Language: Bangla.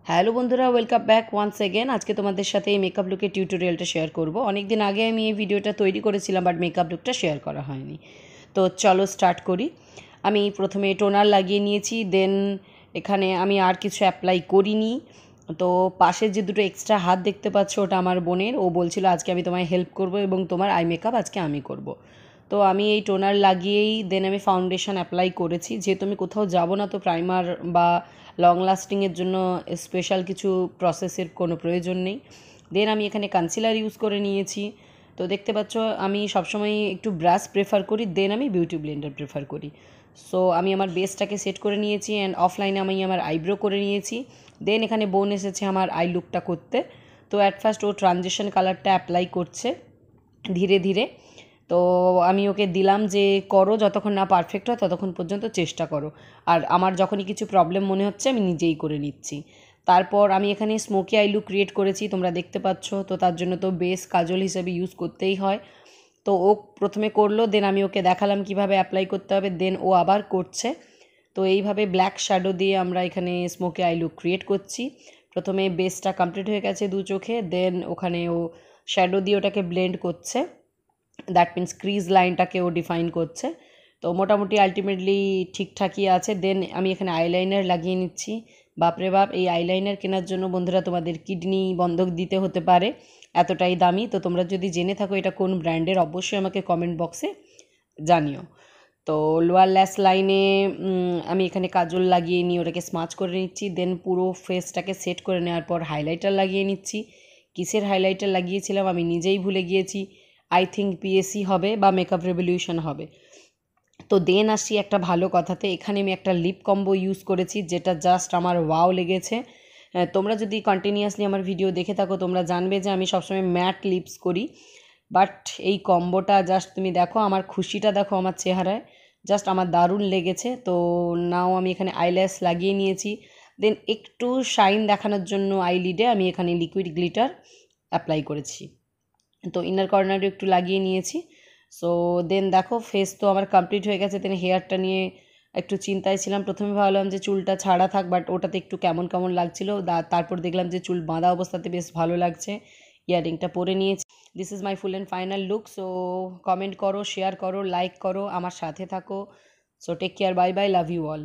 হ্যালো বন্ধুরা, ওয়েলকাম ব্যাক ওয়ান্স এগেন। আজকে তোমাদের সাথে এই মেকআপ লুকের টিউটোরিয়ালটা শেয়ার করব। অনেক দিন আগে আমি এই ভিডিওটা তৈরি করেছিলাম, বাট মেকআপ লুকটা শেয়ার করা হয়নি। তো চলো স্টার্ট করি। আমি প্রথমে টোনার লাগিয়ে নিয়েছি, দেন এখানে আমি আর কিছু অ্যাপ্লাই করিনি। তো পাশের যে দুটো এক্সট্রা হাত দেখতে পাচ্ছ, ওটা আমার বোনের। ও বলছিল আজকে আমি তোমায় হেল্প করব এবং তোমার আই মেকআপ আজকে আমি করব। তো আমি এই টোনার লাগিয়েই দেন আমি ফাউন্ডেশন অ্যাপ্লাই করেছি। যেহেতু আমি কোথাও যাব না, তো প্রাইমার বা লং লাস্টিংয়ের জন্য স্পেশাল কিছু প্রসেসের কোনো প্রয়োজন নেই। দেন আমি এখানে কনসিলার ইউজ করে নিয়েছি। তো দেখতে পাচ্ছ আমি সবসময় একটু ব্রাশ প্রেফার করি, দেন আমি বিউটি ব্লেন্ডার প্রেফার করি। সো আমি আমার বেসটাকে সেট করে নিয়েছি অ্যান্ড অফলাইনে আমি আমার আইব্রো করে নিয়েছি। দেন এখানে বোন এসেছে আমার আই লুকটা করতে। তো অ্যাট ফার্স্ট ও ট্রানজিশন কালারটা অ্যাপ্লাই করছে ধীরে ধীরে। তো আমি ওকে দিলাম যে করো, যতক্ষণ না পারফেক্ট হয় ততক্ষণ পর্যন্ত চেষ্টা করো। আর আমার যখনই কিছু প্রবলেম মনে হচ্ছে আমি নিজেই করে নিচ্ছি। তারপর আমি এখানে স্মোকি আই লুক ক্রিয়েট করেছি, তোমরা দেখতে পাচ্ছ। তো তার জন্য তো বেস কাজল হিসেবে ইউজ করতেই হয়। তো ও প্রথমে করলো, দেন আমি ওকে দেখালাম কিভাবে অ্যাপ্লাই করতে হবে, দেন ও আবার করছে। তো এইভাবে ব্ল্যাক শ্যাডো দিয়ে আমরা এখানে স্মোকি আই লুক ক্রিয়েট করছি। প্রথমে বেসটা কমপ্লিট হয়ে গেছে দু চোখে, দেন ওখানে ও শ্যাডো দিয়ে ওটাকে ব্লেন্ড করছে। দ্যাট মিন্স ক্রিজ লাইনটাকে ও ডিফাইন করছে। তো মোটামুটি আলটিমেটলি ঠিকঠাকই আছে। দেন আমি এখানে আইলাইনার লাগিয়ে নিচ্ছি। বাপরে বাপ, এই আইলাইনার কেনার জন্য বন্ধুরা তোমাদের কিডনি বন্ধক দিতে হতে পারে, এতটাই দামি। তো তোমরা যদি জেনে থাকো এটা কোন ব্র্যান্ডের, অবশ্যই আমাকে কমেন্ট বক্সে জানিও। তো লোয়ার ল্যাশ লাইনে আমি এখানে কাজল লাগিয়ে নিয়ে ওটাকে স্মাচ করে নিচ্ছি। দেন পুরো ফেসটাকে সেট করে নেওয়ার পর হাইলাইটার লাগিয়ে নিচ্ছি। কিসের হাইলাইটার লাগিয়েছিলাম আমি নিজেই ভুলে গিয়েছি। আই থিঙ্ক পিএসি হবে বা মেকআপ রেভলিউশন হবে। তো দেন আসি একটা ভালো কথাতে, এখানে আমি একটা লিপ কম্বো ইউজ করেছি যেটা জাস্ট আমার ওয়াও লেগেছে। তোমরা যদি কন্টিনিউয়াসলি আমার ভিডিও দেখে থাকো তোমরা জানবে যে আমি সবসময় ম্যাট লিপস করি, বাট এই কম্বোটা জাস্ট তুমি দেখো, আমার খুশিটা দেখো আমার চেহারায়, জাস্ট আমার দারুণ লেগেছে। তো নাও আমি এখানে আইল্যাশ লাগিয়ে নিয়েছি। দেন একটু শাইন দেখানোর জন্য আইলিডে আমি এখানে লিকুইড গ্লিটার অ্যাপ্লাই করেছি। তো ইনার কর্নারে একটু লাগিয়ে নিয়েছি। সো দেন দেখো ফেস তো আমার কমপ্লিট হয়ে গেছে। দেন হেয়ারটা নিয়ে একটু চিন্তায় ছিলাম। প্রথমে ভাবলাম যে চুলটা ছাড়া থাক, বাট ওটাতে একটু কেমন কেমন লাগছিলো। তারপর দেখলাম যে চুল বাঁধা অবস্থাতে বেশ ভালো লাগছে। ইয়ারিংটা পরে নিয়েছি। This is my full and final look. So comment করো, শেয়ার করো, লাইক করো, আমার সাথে থাকো। So take care, bye bye, love you all.